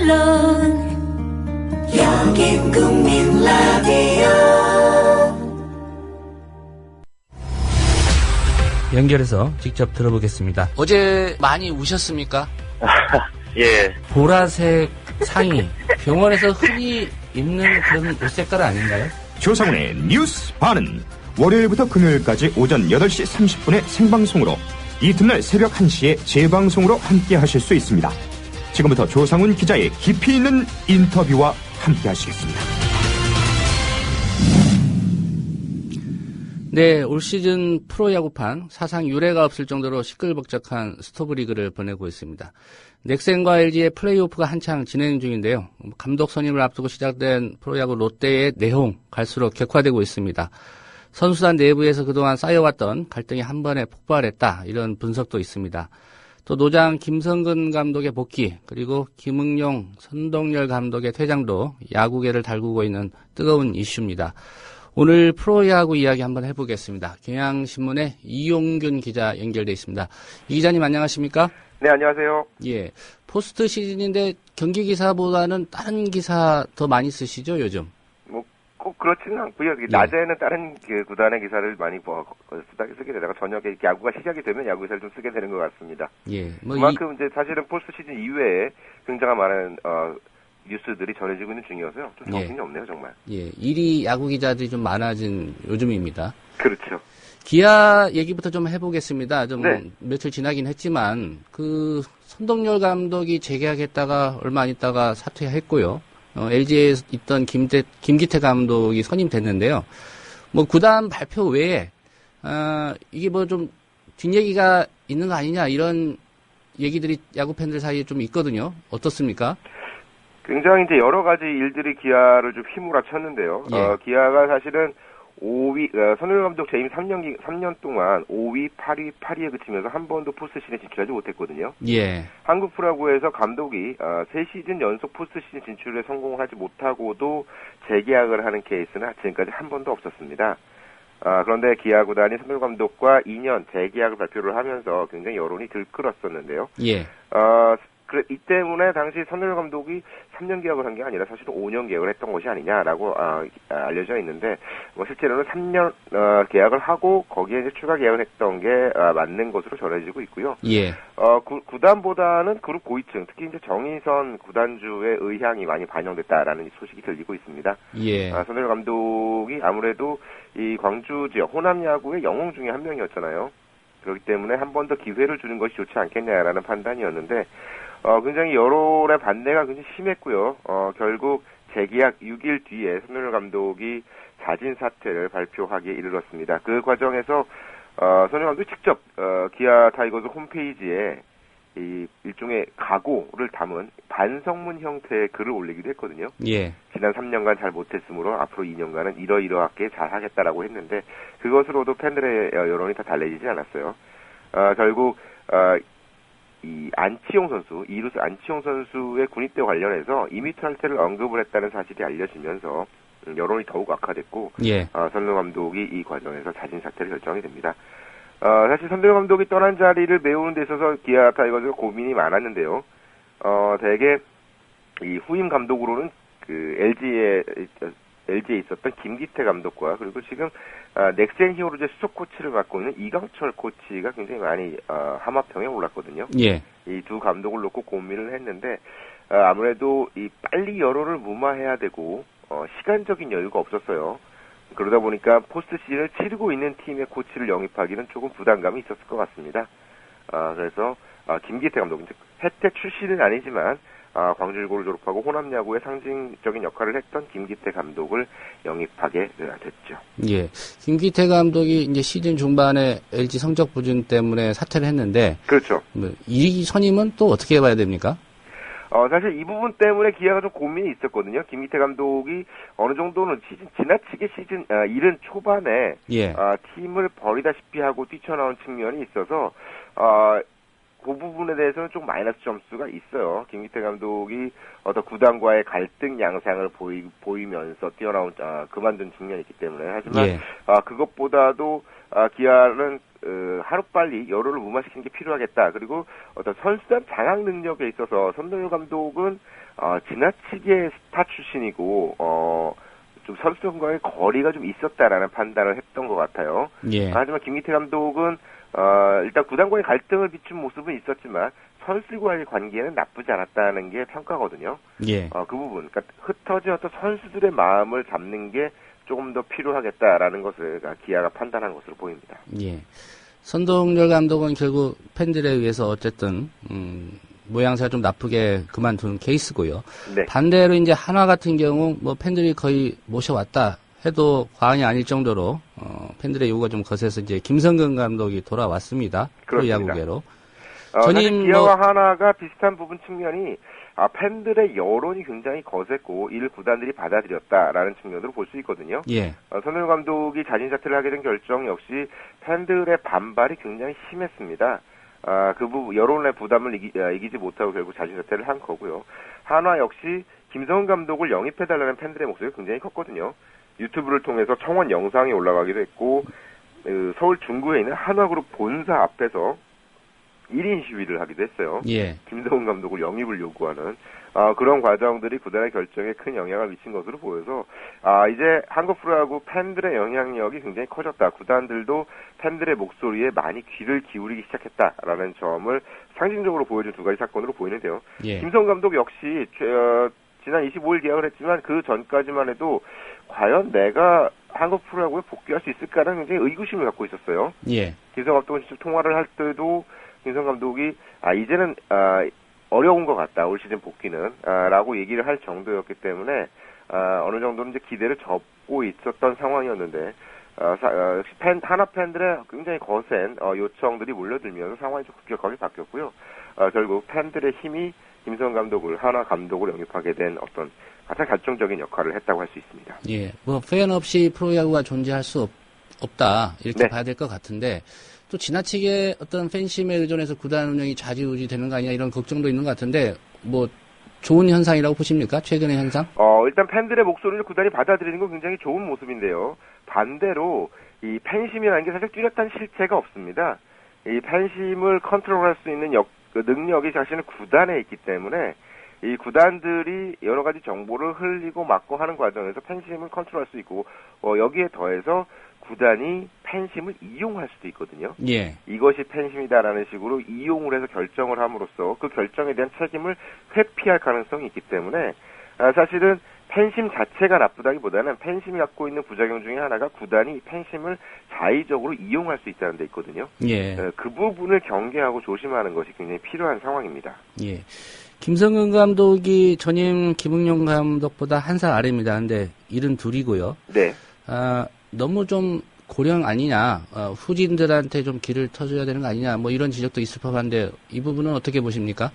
물론 여긴 국민 라디오. 연결해서 직접 들어보겠습니다. 어제 많이 우셨습니까? 예. 보라색 상의, 병원에서 흔히 입는 그런 옷 색깔 아닌가요? 조상훈의 뉴스 반은 월요일부터 금요일까지 오전 8시 30분에 생방송으로, 이튿날 새벽 1시에 재방송으로 함께 하실 수 있습니다. 지금부터 조상훈 기자의 깊이 있는 인터뷰와 함께 하시겠습니다. 네, 올 시즌 프로야구판 사상 유례가 없을 정도로 시끌벅적한 스토브리그를 보내고 있습니다. 넥센과 LG의 플레이오프가 한창 진행 중인데요. 감독 선임을 앞두고 시작된 프로야구 롯데의 내홍 갈수록 격화되고 있습니다. 선수단 내부에서 그동안 쌓여왔던 갈등이 한 번에 폭발했다, 이런 분석도 있습니다. 또 노장 김성근 감독의 복귀, 그리고 김응용, 선동열 감독의 퇴장도 야구계를 달구고 있는 뜨거운 이슈입니다. 오늘 프로야구 이야기 한번 해보겠습니다. 경향신문의 이용균 기자 연결돼 있습니다. 이 기자님 안녕하십니까? 네, 안녕하세요. 예, 포스트 시즌인데 경기 기사보다는 다른 기사 더 많이 쓰시죠, 요즘? 뭐 꼭 그렇지는 않고요. 예. 낮에는 다른 구단의 기사를 많이 쓰게 되다가 저녁에 야구가 시작이 되면 야구 기사를 좀 쓰게 되는 것 같습니다. 예, 뭐 그만큼 이제 사실은 포스트 시즌 이외에 굉장히 많은 뉴스들이 전해지고 있는 중이어서요. 좀 정신이 없네요, 정말. 예, 일이 야구 기자들이 좀 많아진 요즘입니다. 그렇죠. 기아 얘기부터 좀 해보겠습니다. 좀 네. 며칠 지나긴 했지만 그 선동열 감독이 재계약했다가 얼마 안 있다가 사퇴했고요. LG에 있던 김기태 감독이 선임됐는데요. 뭐 구단 발표 외에 이게 뭐 좀 뒷얘기가 있는 거 아니냐, 이런 얘기들이 야구 팬들 사이에 좀 있거든요. 어떻습니까? 굉장히 이제 여러 가지 일들이 기아를 좀 휘몰아쳤는데요. 예. 기아가 사실은 5위, 선율 감독 재임 3년 동안 5위, 8위, 8위에 그치면서 한 번도 포스트 시즌에 진출하지 못했거든요. 예. 한국 프로야구에서 감독이 3시즌 연속 포스트 시즌 진출에 성공하지 못하고도 재계약을 하는 케이스는 지금까지 한 번도 없었습니다. 그런데 기아 구단이 선율 감독과 2년 재계약을 발표를 하면서 굉장히 여론이 들끓었었는데요. 예. 이 때문에 당시 선율 감독이 3년 계약을 한 게 아니라 사실은 5년 계약을 했던 것이 아니냐라고 알려져 있는데, 뭐 실제로는 3년 계약을 하고 거기에 이제 추가 계약을 했던 게 맞는 것으로 전해지고 있고요. 예. 구단보다는 그룹 고위층, 특히 이제 정의선 구단주의 의향이 많이 반영됐다라는 소식이 들리고 있습니다. 예. 선율 감독이 아무래도 이 광주 지역 호남 야구의 영웅 중에 한 명이었잖아요. 그렇기 때문에 한 번 더 기회를 주는 것이 좋지 않겠냐라는 판단이었는데, 굉장히 여론의 반대가 굉장히 심했고요. 결국 재계약 6일 뒤에 선율 감독이 자진 사퇴를 발표하기에 이르렀습니다. 그 과정에서 선율 감독이 직접 기아 타이거즈 홈페이지에 이 일종의 각오를 담은 반성문 형태의 글을 올리기도 했거든요. 예. 지난 3년간 잘 못했으므로 앞으로 2년간은 이러이러하게 잘 하겠다라고 했는데, 그것으로도 팬들의 여론이 다 달래지지 않았어요. 결국 이 안치홍 선수, 이루스 안치홍 선수의 군입대 관련해서 이미트 할퇴를 언급을 했다는 사실이 알려지면서 여론이 더욱 악화됐고, 예. 선율 감독이 이 과정에서 자진 사퇴를 결정이 됩니다. 사실 선율 감독이 떠난 자리를 메우는 데 있어서 기아 타이거즈가 고민이 많았는데요. 대개 이 후임 감독으로는 그 LG에 있었던 김기태 감독과, 그리고 지금 넥센 히어로즈의 수석 코치를 맡고 있는 이강철 코치가 굉장히 많이 하마평에 올랐거든요. 예. 이 두 감독을 놓고 고민을 했는데, 아무래도 이 빨리 여론을 무마해야 되고 시간적인 여유가 없었어요. 그러다 보니까 포스트 시즌을 치르고 있는 팀의 코치를 영입하기는 조금 부담감이 있었을 것 같습니다. 그래서 김기태 감독, 혜태 출신은 아니지만 광주일고를 졸업하고 호남 야구의 상징적인 역할을 했던 김기태 감독을 영입하게 됐죠. 예. 김기태 감독이 이제 시즌 중반에 LG 성적 부진 때문에 사퇴를 했는데. 그렇죠. 이 선임은 또 어떻게 봐야 됩니까? 사실 이 부분 때문에 기아가 좀 고민이 있었거든요. 김기태 감독이 어느 정도는 지나치게 이른 초반에 예. 팀을 버리다시피 하고 뛰쳐나온 측면이 있어서 그 부분에 대해서는 좀 마이너스 점수가 있어요. 김기태 감독이 어떤 구단과의 갈등 양상을 보이면서 뛰어나온 그만둔 측면이 있기 때문에 하지만 예. 그것보다도 기아는 하루빨리 여론을 무마시키는 게 필요하겠다. 그리고 어떤 선수단 장악 능력에 있어서 선동열 감독은 지나치게 스타 출신이고 좀 선수들과의 거리가 좀 있었다라는 판단을 했던 것 같아요. 예. 하지만 김기태 감독은 일단 구단과의 갈등을 비춘 모습은 있었지만 선수들과의 관계는 나쁘지 않았다는 게 평가거든요. 예. 그 부분, 그러니까 흩어진 어떤 선수들의 마음을 잡는 게 조금 더 필요하겠다라는 것을 기아가 판단한 것으로 보입니다. 예. 선동열 감독은 결국 팬들에 의해서 어쨌든 모양새가 좀 나쁘게 그만둔 케이스고요. 네. 반대로 이제 한화 같은 경우 뭐 팬들이 거의 모셔왔다 해도 과언이 아닐 정도로 팬들의 요구가 좀 거세서 이제 김성근 감독이 돌아왔습니다. 프로야구계로. 사실 기아와 한화가 비슷한 부분 측면이 팬들의 여론이 굉장히 거셌고 이를 구단들이 받아들였다라는 측면으로 볼 수 있거든요. 예. 선동열 감독이 자진 사퇴를 하게 된 결정 역시 팬들의 반발이 굉장히 심했습니다. 그 부분 여론의 부담을 이기지 못하고 결국 자진 사퇴를 한 거고요. 한화 역시 김성근 감독을 영입해달라는 팬들의 목소리가 굉장히 컸거든요. 유튜브를 통해서 청원 영상이 올라가기도 했고 서울 중구에 있는 한화그룹 본사 앞에서 1인 시위를 하기도 했어요. 예. 김성훈 감독을 영입을 요구하는 그런 과정들이 구단의 결정에 큰 영향을 미친 것으로 보여서 이제 한국 프로야구 팬들의 영향력이 굉장히 커졌다. 구단들도 팬들의 목소리에 많이 귀를 기울이기 시작했다라는 점을 상징적으로 보여준 두 가지 사건으로 보이는데요. 예. 김성훈 감독 역시 지난 25일 계약을 했지만 그 전까지만 해도 과연 내가 한국 프로야구에 복귀할 수 있을까라는 굉장히 의구심을 갖고 있었어요. 예. 김성훈 감독은 직접 통화를 할 때도 김성훈 감독이 이제는 어려운 것 같다. 올 시즌 복귀는 라고 얘기를 할 정도였기 때문에 어느 정도는 이제 기대를 접고 있었던 상황이었는데 역시 한화 팬들의 굉장히 거센 요청들이 몰려들면서 상황이 좀 급격하게 바뀌었고요. 결국 팬들의 힘이 김성훈 감독을 한화 감독을 영입하게 된 어떤 가장 결정적인 역할을 했다고 할 수 있습니다. 예. 뭐 팬 없이 프로야구가 존재할 수 없다 이렇게 네. 봐야 될 것 같은데 또 지나치게 어떤 팬심에 의존해서 구단 운영이 좌지우지 되는 거 아니냐 이런 걱정도 있는 것 같은데 뭐 좋은 현상이라고 보십니까? 최근의 현상? 일단 팬들의 목소리를 구단이 받아들이는 건 굉장히 좋은 모습인데요. 반대로 이 팬심이라는 게 사실 뚜렷한 실체가 없습니다. 이 팬심을 컨트롤할 수 있는 능력이 사실은 구단에 있기 때문에 이 구단들이 여러 가지 정보를 흘리고 막고 하는 과정에서 팬심을 컨트롤할 수 있고 여기에 더해서 구단이 팬심을 이용할 수도 있거든요. 예. 이것이 팬심이다라는 식으로 이용을 해서 결정을 함으로써 그 결정에 대한 책임을 회피할 가능성이 있기 때문에 사실은 팬심 자체가 나쁘다기보다는 팬심이 갖고 있는 부작용 중에 하나가 구단이 팬심을 자의적으로 이용할 수 있다는 데 있거든요. 예. 그 부분을 경계하고 조심하는 것이 굉장히 필요한 상황입니다. 예. 김성근 감독이 전임 김응용 감독보다 한 살 아래입니다. 근데 72이고요. 네. 너무 좀 고령 아니냐, 후진들한테 좀 길을 터줘야 되는 거 아니냐, 뭐 이런 지적도 있을 법한데 이 부분은 어떻게 보십니까?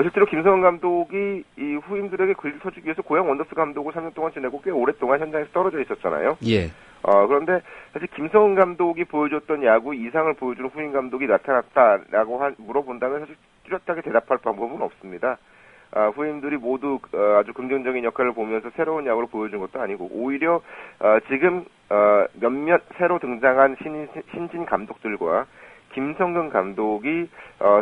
실제로 김성근 감독이 이 후임들에게 길을 터주기 위해서 고양 원더스 감독을 3년 동안 지내고 꽤 오랫동안 현장에서 떨어져 있었잖아요. 예. 그런데 사실 김성근 감독이 보여줬던 야구 이상을 보여주는 후임 감독이 나타났다라고 물어본다면 사실 뚜렷하게 대답할 방법은 없습니다. 후임들이 모두 아주 긍정적인 역할을 보면서 새로운 야구를 보여준 것도 아니고 오히려 지금 몇몇 새로 등장한 신진 감독들과 김성근 감독이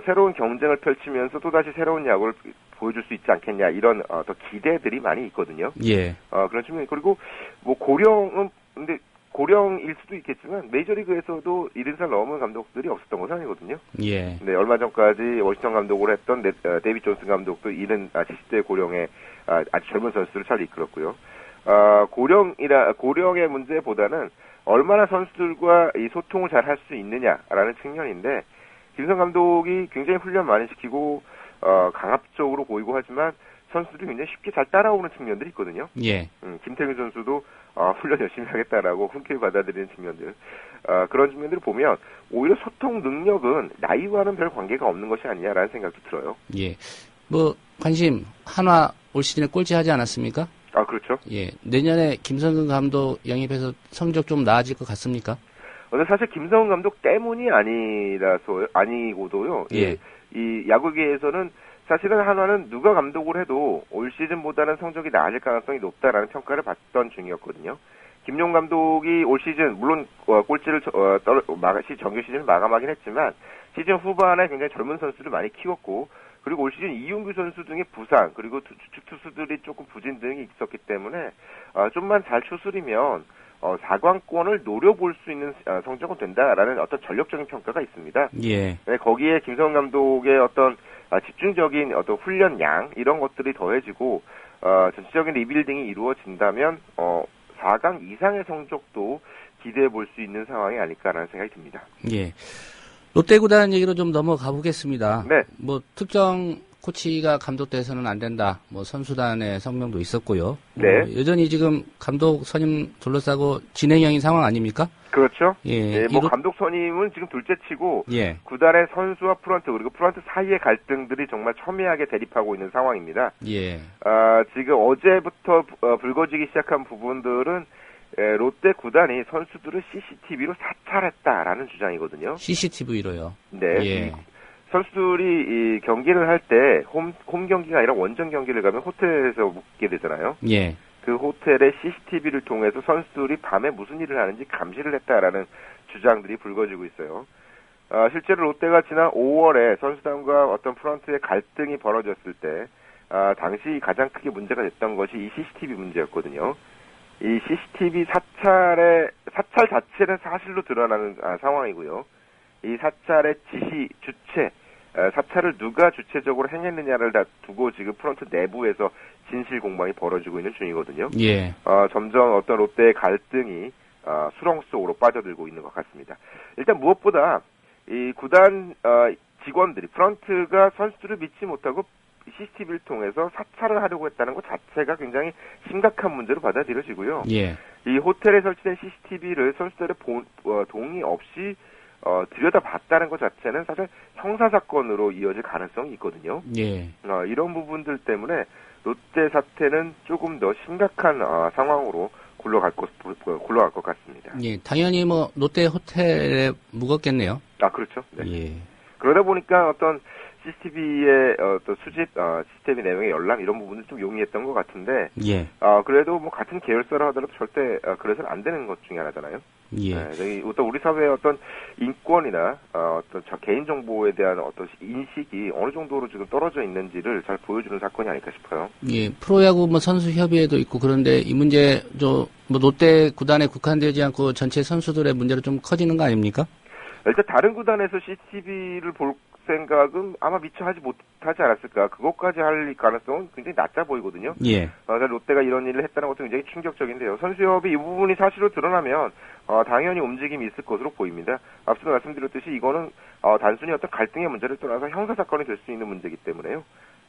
새로운 경쟁을 펼치면서 또다시 새로운 야구를 보여줄 수 있지 않겠냐 이런 더 기대들이 많이 있거든요. 예. 그런 측면이 그리고 뭐 고령은 근데 고령일 수도 있겠지만 메이저리그에서도 70살 넘은 감독들이 없었던 것은 아니거든요. 예. 네, 얼마 전까지 워싱턴 감독을 했던 데이빗 존슨 감독도 70대 고령의 아주 젊은 선수들을 잘 이끌었고요. 고령의 문제보다는 얼마나 선수들과 이 소통을 잘 할 수 있느냐라는 측면인데 김성 감독이 굉장히 훈련 많이 시키고 강압적으로 보이고 하지만 선수들이 굉장히 쉽게 잘 따라오는 측면들이 있거든요. 예. 김태균 선수도 훈련 열심히 하겠다라고 흔쾌히 받아들이는 측면들. 그런 측면들을 보면 오히려 소통 능력은 나이와는 별 관계가 없는 것이 아니냐라는 생각도 들어요. 예. 뭐 관심 한화 올 시즌에 꼴찌하지 않았습니까? 그렇죠. 예. 내년에 김성근 감독 영입해서 성적 좀 나아질 것 같습니까? 근데 사실 김성훈 감독 때문이 아니고도요. 예. 이 야구계에서는 사실은 한화는 누가 감독을 해도 올 시즌보다는 성적이 나아질 가능성이 높다라는 평가를 받던 중이었거든요. 김용 감독이 올 시즌 물론 꼴찌를 정규 시즌을 마감하긴 했지만 시즌 후반에 굉장히 젊은 선수를 많이 키웠고 그리고 올 시즌 이윤규 선수 등의 부상 그리고 주축 투수들이 조금 부진 등이 있었기 때문에 좀만 잘 추스리면 4강권을 노려볼 수 있는 성적은 된다라는 어떤 전력적인 평가가 있습니다. 예. 네, 거기에 김성훈 감독의 어떤 집중적인 어떤 훈련 양 이런 것들이 더해지고 전체적인 리빌딩이 이루어진다면 4강 이상의 성적도 기대해 볼 수 있는 상황이 아닐까라는 생각이 듭니다. 예. 롯데 구단 얘기로 좀 넘어가 보겠습니다. 네. 뭐 특정 코치가 감독돼서는 안 된다. 뭐 선수단의 성명도 있었고요. 네. 여전히 지금 감독 선임 둘러싸고 진행형인 상황 아닙니까? 그렇죠. 예. 네, 뭐 감독 선임은 지금 둘째치고 예. 구단의 선수와 프런트 그리고 프런트 사이의 갈등들이 정말 첨예하게 대립하고 있는 상황입니다. 예. 지금 어제부터 불거지기 시작한 부분들은 롯데 구단이 선수들을 CCTV로 사찰했다라는 주장이거든요. CCTV로요. 네. 예. 선수들이 이 경기를 할 때 홈 경기가 아니라 원정 경기를 가면 호텔에서 묵게 되잖아요. 예. 그 호텔의 CCTV를 통해서 선수들이 밤에 무슨 일을 하는지 감시를 했다라는 주장들이 불거지고 있어요. 실제로 롯데가 지난 5월에 선수단과 어떤 프런트의 갈등이 벌어졌을 때 당시 가장 크게 문제가 됐던 것이 이 CCTV 문제였거든요. 이 CCTV 사찰 자체는 사실로 드러나는 상황이고요. 이 사찰의 지시, 주체, 사찰을 누가 주체적으로 행했느냐를 다 두고 지금 프런트 내부에서 진실 공방이 벌어지고 있는 중이거든요. 예. 점점 어떤 롯데의 갈등이 수렁 속으로 빠져들고 있는 것 같습니다. 일단 무엇보다 이 구단 직원들이 프런트가 선수들을 믿지 못하고 CCTV를 통해서 사찰을 하려고 했다는 것 자체가 굉장히 심각한 문제로 받아들여지고요. 예. 이 호텔에 설치된 CCTV를 선수들의 동의 없이 들여다봤다는 것 자체는 사실 형사사건으로 이어질 가능성이 있거든요. 예. 이런 부분들 때문에 롯데 사태는 조금 더 심각한 상황으로 굴러갈 것 같습니다. 예. 당연히 뭐 롯데 호텔에 묵었겠네요. 그렇죠. 네. 예. 그러다 보니까 어떤 CCTV의 어떤 수집, 시스템의 내용의 열람 이런 부분을 좀 용이했던 것 같은데, 예. 그래도 뭐 같은 계열사라 하더라도 절대 그래서는 안 되는 것 중에 하나잖아요. 예. 네, 어떤 우리 사회의 어떤 인권이나 어떤 개인 정보에 대한 어떤 인식이 어느 정도로 지금 떨어져 있는지를 잘 보여주는 사건이 아닐까 싶어요. 예. 프로야구 뭐 선수 협의회도 있고 그런데 이 문제 뭐 롯데 구단에 국한되지 않고 전체 선수들의 문제로 좀 커지는 거 아닙니까? 일단 다른 구단에서 CCTV를 볼 생각은 아마 미처 하지 못하지 않았을까. 그것까지 할 가능성은 굉장히 낮아 보이거든요. 예. 롯데가 이런 일을 했다는 것도 굉장히 충격적인데요. 선수협이 이 부분이 사실로 드러나면 당연히 움직임이 있을 것으로 보입니다. 앞서 말씀드렸듯이 이거는 단순히 어떤 갈등의 문제를 떠나서 형사사건이 될 수 있는 문제이기 때문에요.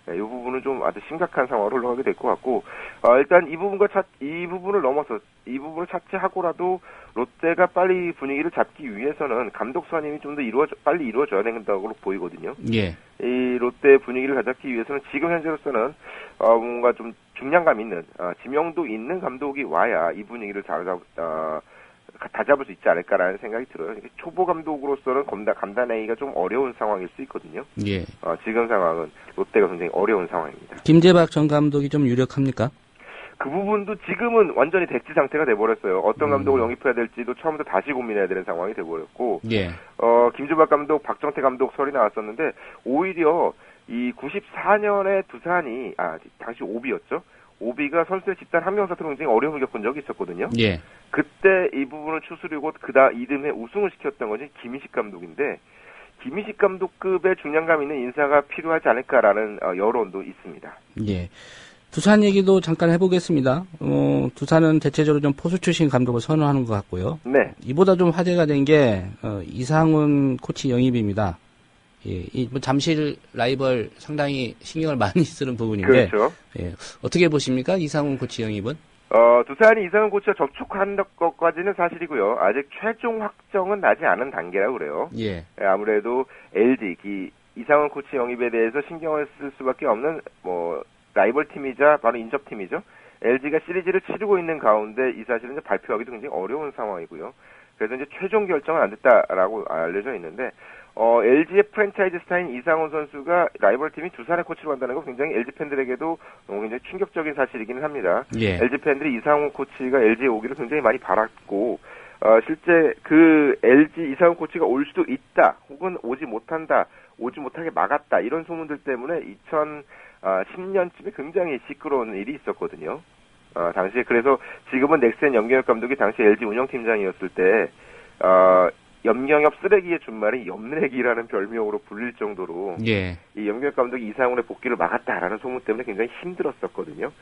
이 부분은 좀 아주 심각한 상황으로 흘러가게 될 것 같고, 일단 이 부분을 넘어서 이 부분을 차치하고라도 롯데가 빨리 분위기를 잡기 위해서는 감독 선임이 좀 더 빨리 이루어져야 된다고 보이거든요. 예. 이 롯데 분위기를 가잡기 위해서는 지금 현재로서는 뭔가 좀 중량감 있는 지명도 있는 감독이 와야 이 분위기를 다 잡을 수 있지 않을까라는 생각이 들어요. 초보 감독으로서는 감당하기가 좀 어려운 상황일 수 있거든요. 예. 지금 상황은 롯데가 굉장히 어려운 상황입니다. 김재박 전 감독이 좀 유력합니까? 그 부분도 지금은 완전히 백지 상태가 돼버렸어요. 어떤 감독을 영입해야 될지도 처음부터 다시 고민해야 되는 상황이 돼버렸고, 예. 김주박 감독, 박정태 감독 설이 나왔었는데, 오히려 이 94년에 두산이, 당시 오비였죠? 오비가 선수의 집단 한명 사태로 굉장히 어려움을 겪은 적이 있었거든요. 예. 그때 이 부분을 추스르고 이듬해 우승을 시켰던 것이 김희식 감독인데, 김희식 감독급의 중량감 있는 인사가 필요하지 않을까라는 여론도 있습니다. 예. 두산 얘기도 잠깐 해보겠습니다. 두산은 대체적으로 좀 포수 출신 감독을 선호하는 것 같고요. 네. 이보다 좀 화제가 된 게 이상훈 코치 영입입니다. 예, 뭐 잠실 라이벌 상당히 신경을 많이 쓰는 부분인데, 그렇죠. 예, 어떻게 보십니까? 이상훈 코치 영입은? 두산이 이상훈 코치와 접촉한 것까지는 사실이고요. 아직 최종 확정은 나지 않은 단계라고 그래요. 예. 아무래도 LG 이상훈 코치 영입에 대해서 신경을 쓸 수밖에 없는 라이벌 팀이자 바로 인접 팀이죠. LG가 시리즈를 치르고 있는 가운데 이 사실은 발표하기도 굉장히 어려운 상황이고요. 그래서 이제 최종 결정은 안 됐다라고 알려져 있는데, LG의 프랜차이즈 스타인 이상훈 선수가 라이벌 팀이 두산의 코치로 간다는 건 굉장히 LG 팬들에게도 굉장히 충격적인 사실이기는 합니다. 예. LG 팬들이 이상훈 코치가 LG에 오기를 굉장히 많이 바랐고, 실제 그 LG 이상훈 코치가 올 수도 있다, 혹은 오지 못하게 막았다, 이런 소문들 때문에 2010년쯤에 굉장히 시끄러운 일이 있었거든요. 당시에 그래서 지금은 넥센 염경엽 감독이 당시 LG 운영팀장이었을 때, 염경엽 쓰레기의 준말이 염내기라는 별명으로 불릴 정도로 예. 이 염경엽 감독이 이상훈의 복귀를 막았다라는 소문 때문에 굉장히 힘들었었거든요.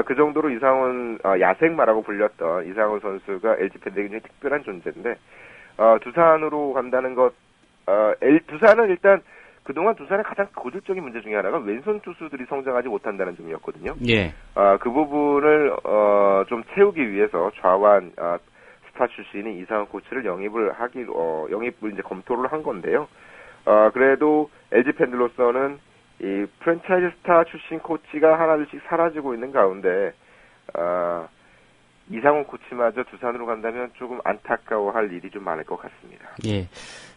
그 정도로 이상훈 야생마라고 불렸던 이상훈 선수가 LG 팬들에게 굉장히 특별한 존재인데, 두산으로 간다는 것, 두산은 일단 그동안 두산의 가장 고질적인 문제 중에 하나가 왼손 투수들이 성장하지 못한다는 점이었거든요. 예. 그 부분을 좀 채우기 위해서 좌완 스타 출신인 이상훈 코치를 영입을 이제 검토를 한 건데요. 그래도 LG 팬들로서는 이 프랜차이즈 스타 출신 코치가 하나둘씩 사라지고 있는 가운데, 이상훈 코치마저 두산으로 간다면 조금 안타까워할 일이 좀 많을 것 같습니다. 예.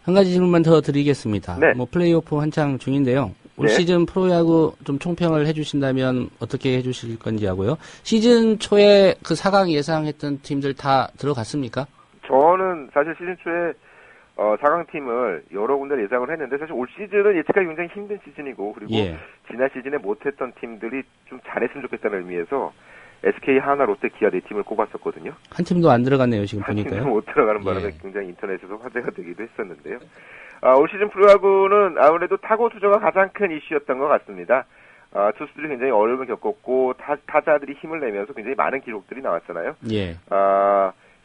한 가지 질문만 더 드리겠습니다. 네. 플레이오프 한창 중인데요. 올 네. 시즌 프로야구 좀 총평을 해주신다면 어떻게 해주실 건지 하고요. 시즌 초에 그 4강 예상했던 팀들 다 들어갔습니까? 저는 사실 시즌 초에 4강 팀을 여러 군데 예상을 했는데, 사실 올 시즌은 예측하기 굉장히 힘든 시즌이고, 그리고 예. 지난 시즌에 못했던 팀들이 좀 잘했으면 좋겠다는 의미에서 SK, 하나, 롯데, 기아 4팀을 꼽았었거든요. 한 팀도 안 들어갔네요, 지금 한 팀도 보니까요. 못 들어가는 바람에 예. 굉장히 인터넷에서 화제가 되기도 했었는데요. 올 시즌 프로야구는 아무래도 타고 투저가 가장 큰 이슈였던 것 같습니다. 투수들이 굉장히 어려움을 겪었고, 타자들이 힘을 내면서 굉장히 많은 기록들이 나왔잖아요. 예.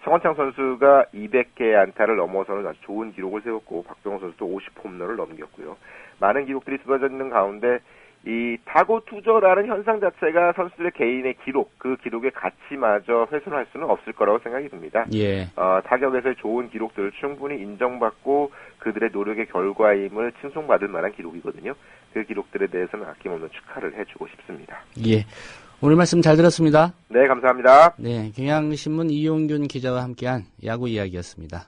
성원창 선수가 200개의 안타를 넘어서는 아주 좋은 기록을 세웠고, 박병호 선수도 50홈런을 넘겼고요. 많은 기록들이 쏟아져 있는 가운데 이 타고 투저라는 현상 자체가 선수들의 개인의 기록, 그 기록의 가치마저 훼손할 수는 없을 거라고 생각이 듭니다. 예. 타격에서의 좋은 기록들을 충분히 인정받고 그들의 노력의 결과임을 칭송받을 만한 기록이거든요. 그 기록들에 대해서는 아낌없는 축하를 해주고 싶습니다. 예. 오늘 말씀 잘 들었습니다. 네, 감사합니다. 네. 경향신문 이용균 기자와 함께한 야구 이야기였습니다.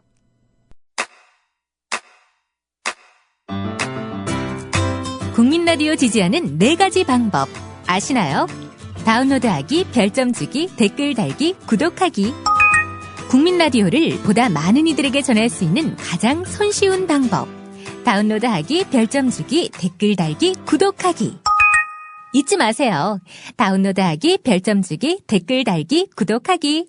국민 라디오 지지하는 4가지 방법 아시나요? 다운로드하기, 별점 주기, 댓글 달기, 구독하기. 국민 라디오를 보다 많은 이들에게 전할 수 있는 가장 손쉬운 방법. 다운로드하기, 별점 주기, 댓글 달기, 구독하기. 잊지 마세요. 다운로드하기, 별점 주기, 댓글 달기, 구독하기.